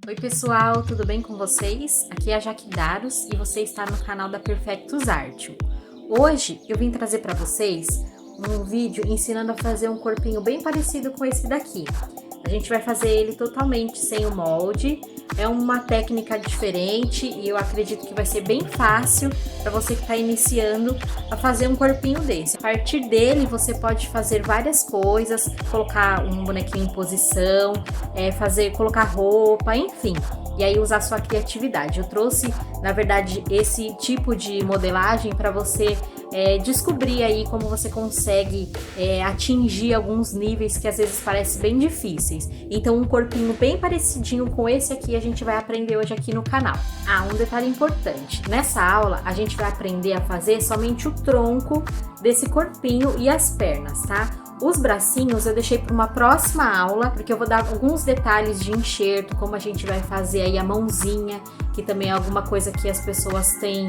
Oi pessoal, tudo bem com vocês? Aqui é a Jaque Daros e você está no canal da Perfectus Artium. Hoje eu vim trazer para vocês um vídeo ensinando a fazer um corpinho bem parecido com esse daqui. A gente vai fazer ele totalmente sem o molde, é uma técnica diferente e eu acredito que vai ser bem fácil para você que está iniciando a fazer um corpinho desse. A partir dele você pode fazer várias coisas, colocar um bonequinho em posição, colocar roupa, enfim. E aí usar sua criatividade. Eu trouxe, na verdade, esse tipo de modelagem para você descobrir aí como você consegue atingir alguns níveis que às vezes parecem bem difíceis. Então um corpinho bem parecidinho com esse aqui a gente vai aprender hoje aqui no canal. Um detalhe importante, nessa aula a gente vai aprender a fazer somente o tronco desse corpinho e as pernas, tá? Os bracinhos eu deixei para uma próxima aula, porque eu vou dar alguns detalhes de enxerto, como a gente vai fazer aí a mãozinha, que também é alguma coisa que as pessoas têm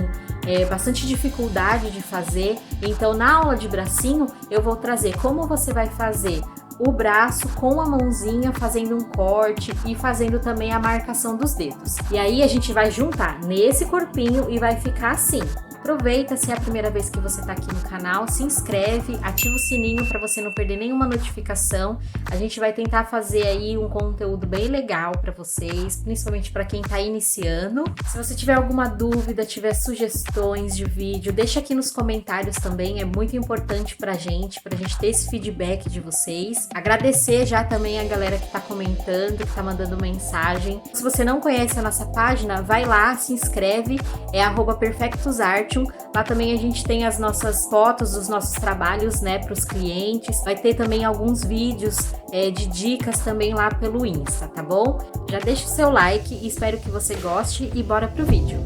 bastante dificuldade de fazer. Então na aula de bracinho eu vou trazer como você vai fazer o braço com a mãozinha, fazendo um corte e fazendo também a marcação dos dedos. E aí a gente vai juntar nesse corpinho e vai ficar assim. Aproveita, se é a primeira vez que você está aqui no canal, se inscreve, ativa o sininho para você não perder nenhuma notificação. A gente vai tentar fazer aí um conteúdo bem legal para vocês, principalmente para quem está iniciando. Se você tiver alguma dúvida, tiver sugestões de vídeo, deixa aqui nos comentários também, é muito importante pra gente ter esse feedback de vocês. Agradecer já também a galera que está comentando, que está mandando mensagem. Se você não conhece a nossa página, vai lá, se inscreve, é @perfectusartium. Lá também a gente tem as nossas fotos dos nossos trabalhos, né, para os clientes. Vai ter também alguns vídeos de dicas também lá pelo Insta, tá bom? Já deixa o seu like e espero que você goste e bora pro vídeo.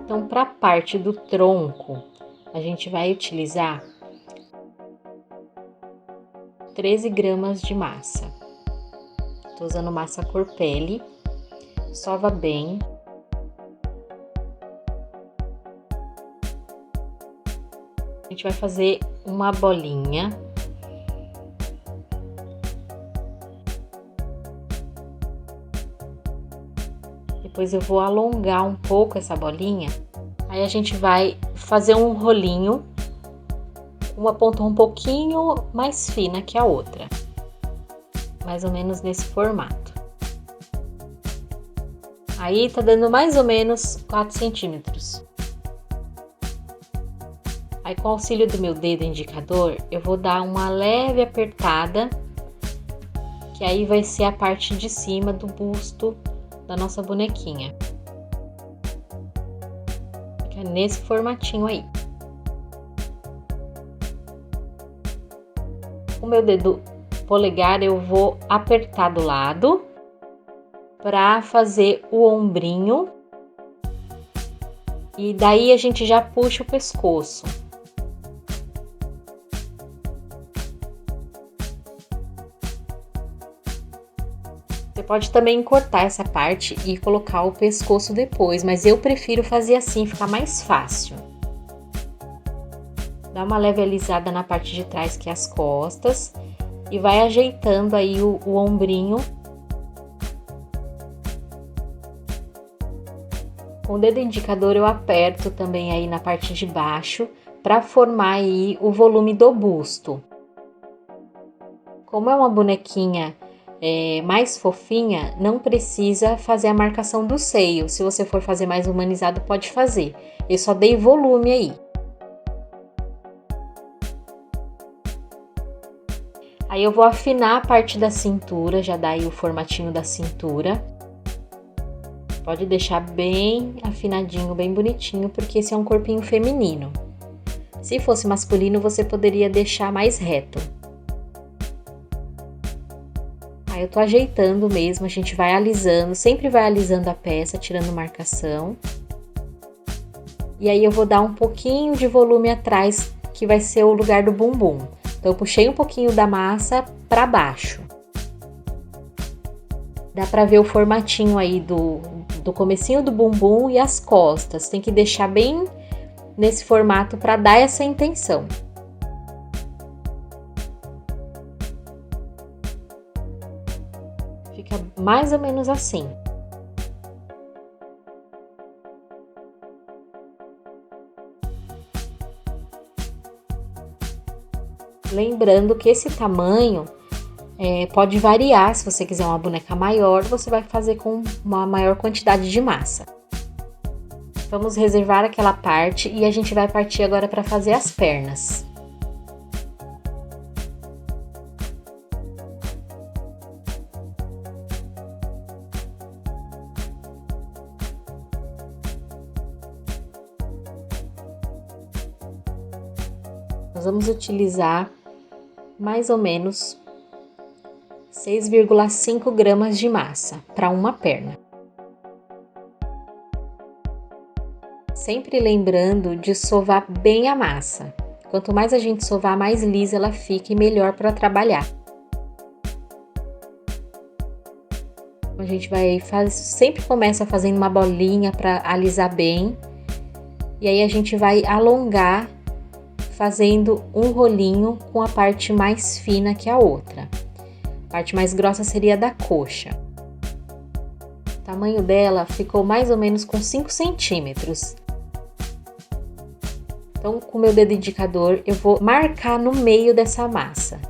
Então, para a parte do tronco, a gente vai utilizar 13 gramas de massa. Tô usando massa Corpele. Sova bem. A gente vai fazer uma bolinha. Depois eu vou alongar um pouco essa bolinha. Aí a gente vai fazer um rolinho, uma ponta um pouquinho mais fina que a outra. Mais ou menos nesse formato. Aí tá dando mais ou menos 4 centímetros. Aí com o auxílio do meu dedo indicador, eu vou dar uma leve apertada, que aí vai ser a parte de cima do busto da nossa bonequinha. Fica nesse formatinho aí. Com o meu dedo polegar eu vou apertar do lado, para fazer o ombrinho, e daí a gente já puxa o pescoço. Você pode também cortar essa parte e colocar o pescoço depois, mas eu prefiro fazer assim, fica mais fácil. Dá uma leve alisada na parte de trás, que é as costas, e vai ajeitando aí o ombrinho. Com o dedo indicador eu aperto também aí na parte de baixo para formar aí o volume do busto. Como é uma bonequinha mais fofinha, não precisa fazer a marcação do seio. Se você for fazer mais humanizado, pode fazer. Eu só dei volume aí. Aí eu vou afinar a parte da cintura, já dá aí o formatinho da cintura. Pode deixar bem afinadinho, bem bonitinho, porque esse é um corpinho feminino. Se fosse masculino, você poderia deixar mais reto. Aí eu tô ajeitando mesmo, a gente vai alisando, sempre vai alisando a peça, tirando marcação. E aí eu vou dar um pouquinho de volume atrás, que vai ser o lugar do bumbum. Então eu puxei um pouquinho da massa para baixo. Dá pra ver o formatinho aí do comecinho do bumbum e as costas. Tem que deixar bem nesse formato para dar essa intenção. Fica mais ou menos assim. Lembrando que esse tamanho pode variar. Se você quiser uma boneca maior, você vai fazer com uma maior quantidade de massa. Vamos reservar aquela parte e a gente vai partir agora para fazer as pernas. Nós vamos utilizar mais ou menos 6,5 gramas de massa para uma perna. Sempre lembrando de sovar bem a massa. Quanto mais a gente sovar, mais lisa ela fica e melhor para trabalhar. A gente vai sempre começa fazendo uma bolinha para alisar bem. E aí a gente vai alongar fazendo um rolinho com a parte mais fina que a outra. A parte mais grossa seria da coxa. O tamanho dela ficou mais ou menos com 5 centímetros. Então, com o meu dedo indicador, eu vou marcar no meio dessa massa.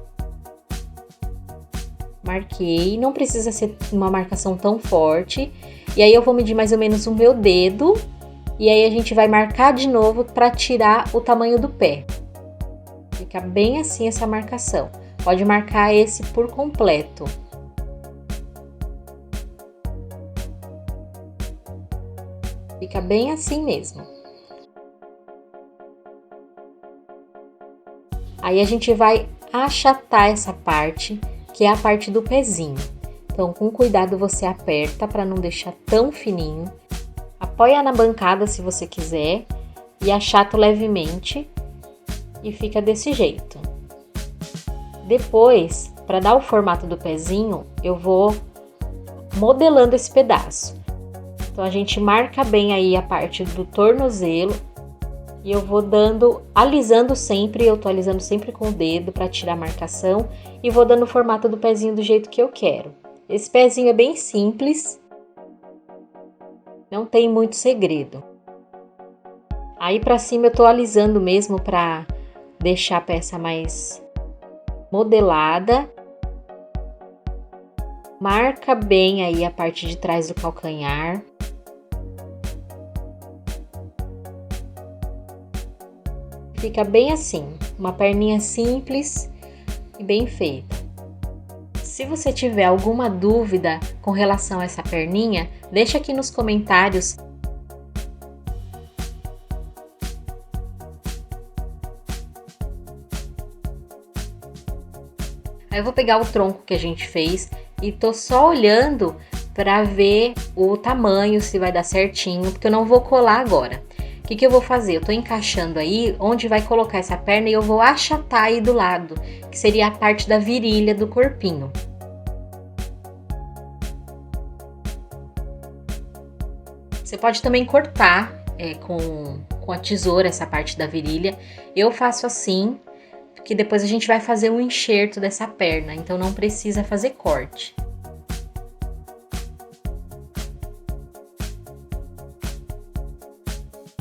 Marquei, não precisa ser uma marcação tão forte. E aí eu vou medir mais ou menos o meu dedo. E aí a gente vai marcar de novo para tirar o tamanho do pé. Fica bem assim essa marcação. Pode marcar esse por completo. Fica bem assim mesmo. Aí a gente vai achatar essa parte, que é a parte do pezinho. Então, com cuidado você aperta para não deixar tão fininho. Apoia na bancada se você quiser e achata levemente e fica desse jeito. Depois, para dar o formato do pezinho, eu vou modelando esse pedaço. Então, a gente marca bem aí a parte do tornozelo e eu vou alisando sempre, eu tô alisando sempre com o dedo para tirar a marcação e vou dando o formato do pezinho do jeito que eu quero. Esse pezinho é bem simples, não tem muito segredo. Aí para cima eu tô alisando mesmo para deixar a peça mais modelada. Marca bem aí a parte de trás do calcanhar. Fica bem assim, uma perninha simples e bem feita. Se você tiver alguma dúvida com relação a essa perninha, deixa aqui nos comentários. Aí eu vou pegar o tronco que a gente fez e tô só olhando para ver o tamanho, se vai dar certinho, porque eu não vou colar agora. O que eu vou fazer? Eu tô encaixando aí onde vai colocar essa perna e eu vou achatar aí do lado, que seria a parte da virilha do corpinho. Você pode também cortar com a tesoura essa parte da virilha. Eu faço assim, porque depois a gente vai fazer um enxerto dessa perna, então não precisa fazer corte.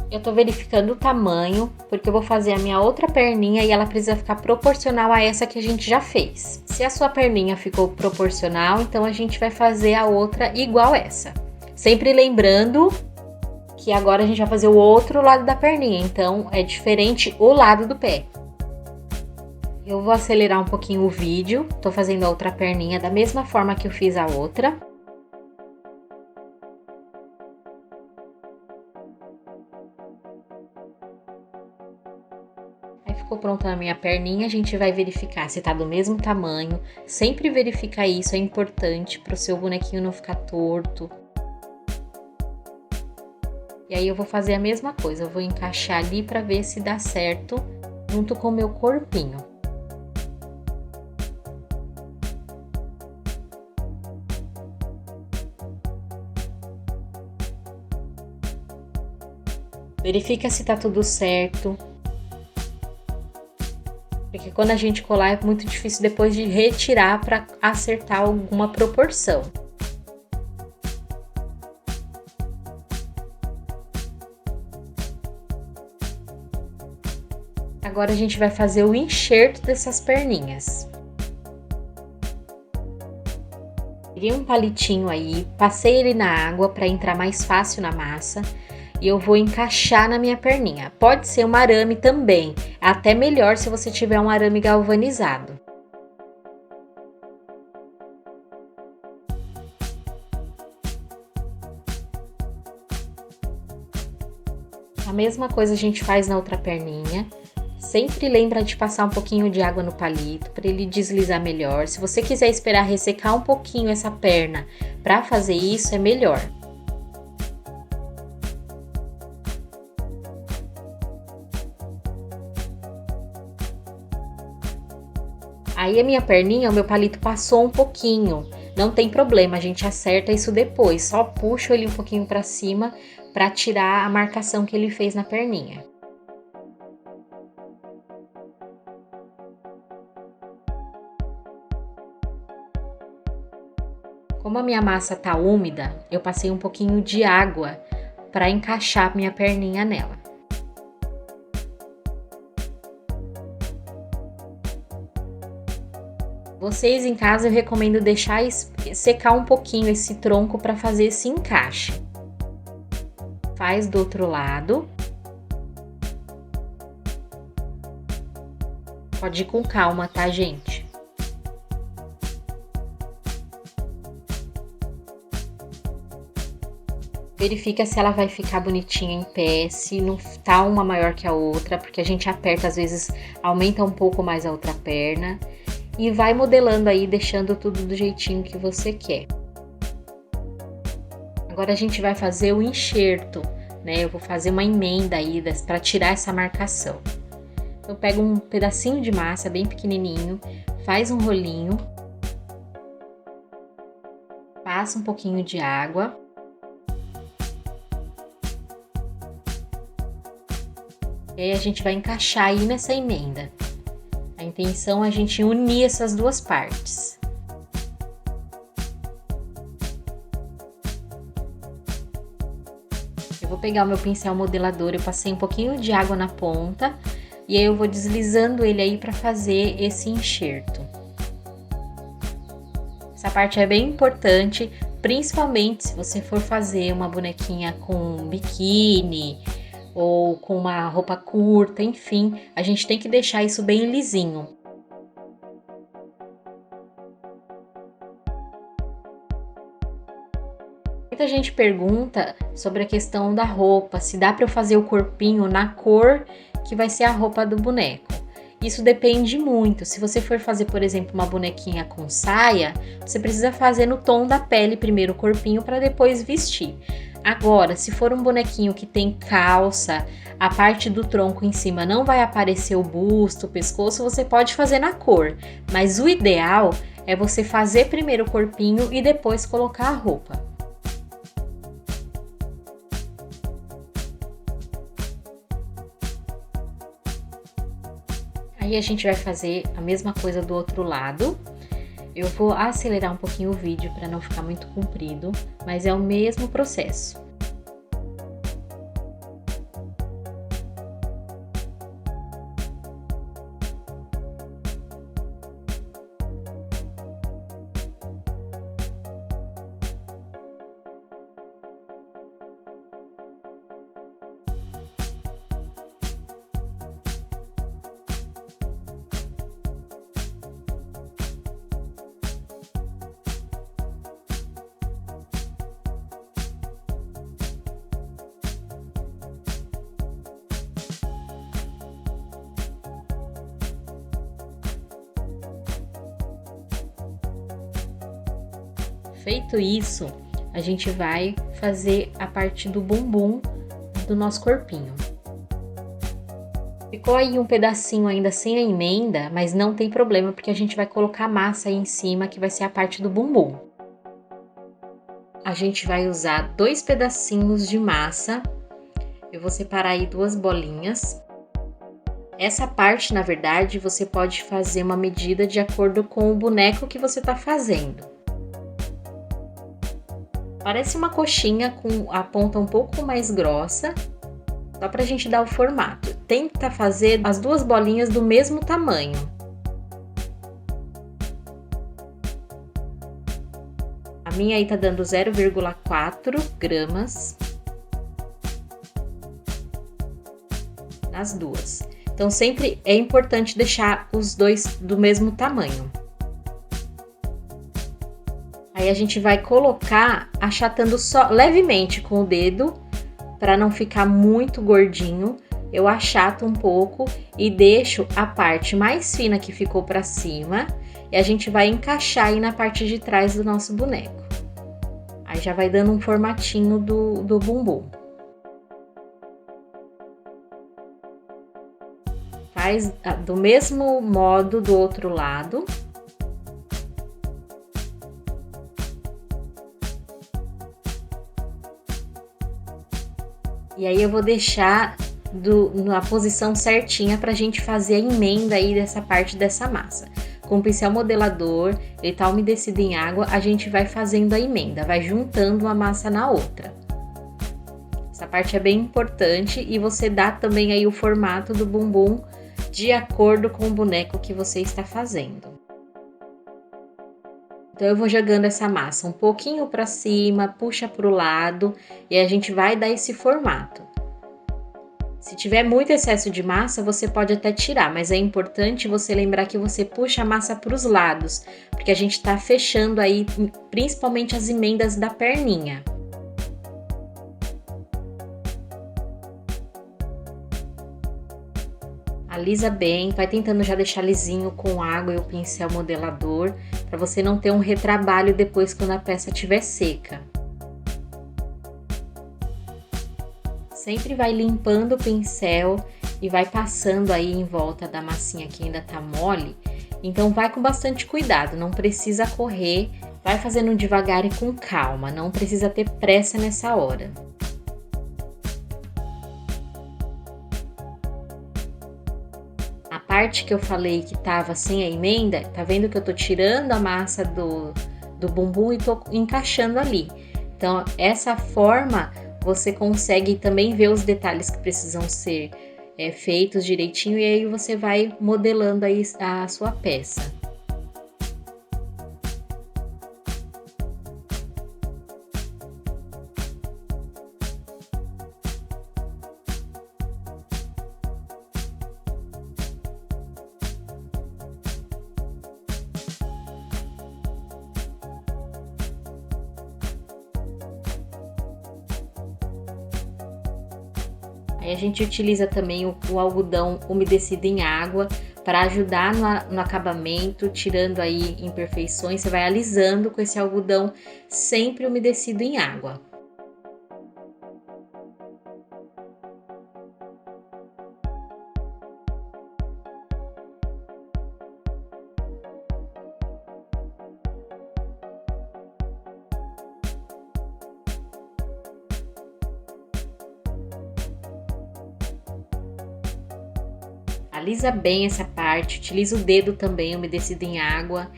Eu tô verificando o tamanho, porque eu vou fazer a minha outra perninha e ela precisa ficar proporcional a essa que a gente já fez. Se a sua perninha ficou proporcional, então a gente vai fazer a outra igual essa. Sempre lembrando que agora a gente vai fazer o outro lado da perninha, então é diferente o lado do pé. Eu vou acelerar um pouquinho o vídeo, tô fazendo a outra perninha da mesma forma que eu fiz a outra. Ficou pronta a minha perninha, a gente vai verificar se tá do mesmo tamanho. Sempre verificar isso, é importante para o seu bonequinho não ficar torto. E aí eu vou fazer a mesma coisa, eu vou encaixar ali para ver se dá certo junto com o meu corpinho. Verifica se tá tudo certo. Porque quando a gente colar é muito difícil depois de retirar para acertar alguma proporção. Agora a gente vai fazer o enxerto dessas perninhas. Peguei um palitinho aí, passei ele na água para entrar mais fácil na massa e eu vou encaixar na minha perninha. Pode ser um arame também, até melhor se você tiver um arame galvanizado. A mesma coisa a gente faz na outra perninha. Sempre lembra de passar um pouquinho de água no palito para ele deslizar melhor. Se você quiser esperar ressecar um pouquinho essa perna para fazer isso, é melhor. Aí a minha perninha, o meu palito passou um pouquinho. Não tem problema, a gente acerta isso depois. Só puxo ele um pouquinho para cima para tirar a marcação que ele fez na perninha. Como a minha massa tá úmida, eu passei um pouquinho de água para encaixar minha perninha nela. Vocês em casa eu recomendo deixar secar um pouquinho esse tronco para fazer esse encaixe. Faz do outro lado. Pode ir com calma, tá, gente? Verifica se ela vai ficar bonitinha em pé, se não tá uma maior que a outra, porque a gente aperta, às vezes aumenta um pouco mais a outra perna. E vai modelando aí, deixando tudo do jeitinho que você quer. Agora a gente vai fazer o enxerto, né? Eu vou fazer uma emenda aí para tirar essa marcação. Então, pega um pedacinho de massa bem pequenininho, faz um rolinho, passa um pouquinho de água. E aí a gente vai encaixar aí nessa emenda. A intenção é a gente unir essas duas partes. Eu vou pegar o meu pincel modelador, eu passei um pouquinho de água na ponta e aí eu vou deslizando ele aí para fazer esse enxerto. Essa parte é bem importante, principalmente se você for fazer uma bonequinha com biquíni ou com uma roupa curta, enfim, a gente tem que deixar isso bem lisinho. Muita gente pergunta sobre a questão da roupa, se dá para eu fazer o corpinho na cor que vai ser a roupa do boneco. Isso depende muito. Se você for fazer, por exemplo, uma bonequinha com saia, você precisa fazer no tom da pele primeiro o corpinho para depois vestir. Agora, se for um bonequinho que tem calça, a parte do tronco em cima não vai aparecer o busto, o pescoço, você pode fazer na cor. Mas o ideal é você fazer primeiro o corpinho e depois colocar a roupa. Aí a gente vai fazer a mesma coisa do outro lado. Eu vou acelerar um pouquinho o vídeo para não ficar muito comprido, mas é o mesmo processo. Feito isso, a gente vai fazer a parte do bumbum do nosso corpinho. Ficou aí um pedacinho ainda sem a emenda, mas não tem problema, porque a gente vai colocar massa aí em cima, que vai ser a parte do bumbum. A gente vai usar 2 pedacinhos de massa. Eu vou separar aí 2 bolinhas. Essa parte, na verdade, você pode fazer uma medida de acordo com o boneco que você tá fazendo. Parece uma coxinha com a ponta um pouco mais grossa. Só pra gente dar o formato. Tenta fazer as duas bolinhas do mesmo tamanho. A minha aí tá dando 0,4 gramas nas duas. Então, sempre é importante deixar os dois do mesmo tamanho. Aí, a gente vai colocar achatando só levemente com o dedo, para não ficar muito gordinho. Eu achato um pouco e deixo a parte mais fina que ficou para cima. E a gente vai encaixar aí na parte de trás do nosso boneco. Aí já vai dando um formatinho do bumbum. Faz do mesmo modo do outro lado. E aí eu vou deixar na posição certinha pra gente fazer a emenda aí dessa parte dessa massa. Com o pincel modelador, ele tá umedecido em água, a gente vai fazendo a emenda, vai juntando uma massa na outra. Essa parte é bem importante e você dá também aí o formato do bumbum de acordo com o boneco que você está fazendo. Então, eu vou jogando essa massa um pouquinho para cima, puxa para o lado e a gente vai dar esse formato. Se tiver muito excesso de massa, você pode até tirar, mas é importante você lembrar que você puxa a massa para os lados, porque a gente está fechando aí principalmente as emendas da perninha. Alisa bem, vai tentando já deixar lisinho com água e o pincel modelador, para você não ter um retrabalho depois quando a peça estiver seca. Sempre vai limpando o pincel e vai passando aí em volta da massinha que ainda tá mole. Então vai com bastante cuidado, não precisa correr, vai fazendo devagar e com calma, não precisa ter pressa nessa hora. A parte que eu falei que tava sem a emenda, tá vendo que eu tô tirando a massa do bumbum e tô encaixando ali. Então, essa forma você consegue também ver os detalhes que precisam ser feitos direitinho e aí você vai modelando aí a sua peça. Aí a gente utiliza também o algodão umedecido em água para ajudar no acabamento, tirando aí imperfeições. Você vai alisando com esse algodão sempre umedecido em água. Alisa bem essa parte, utiliza o dedo também umedecido em água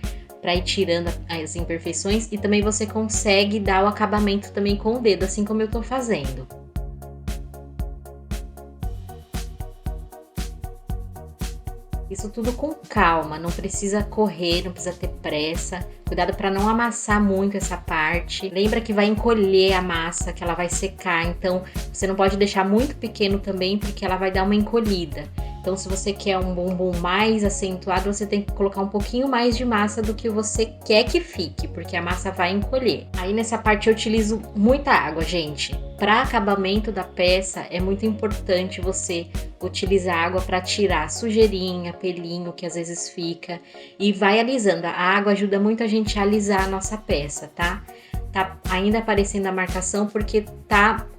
para ir tirando as imperfeições e também você consegue dar o acabamento também com o dedo, assim como eu tô fazendo. Isso tudo com calma, não precisa correr, não precisa ter pressa. Cuidado para não amassar muito essa parte. Lembra que vai encolher a massa, que ela vai secar, então você não pode deixar muito pequeno também, porque ela vai dar uma encolhida. Então, se você quer um bumbum mais acentuado, você tem que colocar um pouquinho mais de massa do que você quer que fique, porque a massa vai encolher. Aí, nessa parte, eu utilizo muita água, gente. Para acabamento da peça, é muito importante você utilizar água para tirar sujeirinha, pelinho que às vezes fica. E vai alisando. A água ajuda muito a gente a alisar a nossa peça, tá? Tá ainda aparecendo a marcação porque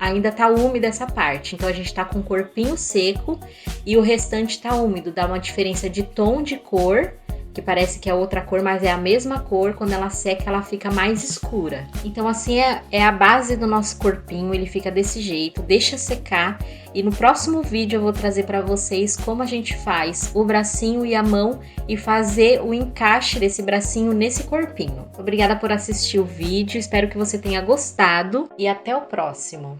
ainda tá úmida essa parte. Então, a gente tá com o corpinho seco e o restante tá úmido. Dá uma diferença de tom de cor, que parece que é outra cor, mas é a mesma cor. Quando ela seca, ela fica mais escura. Então, assim, é a base do nosso corpinho. Ele fica desse jeito. Deixa secar. E no próximo vídeo eu vou trazer para vocês como a gente faz o bracinho e a mão e fazer o encaixe desse bracinho nesse corpinho. Obrigada por assistir o vídeo, espero que você tenha gostado e até o próximo!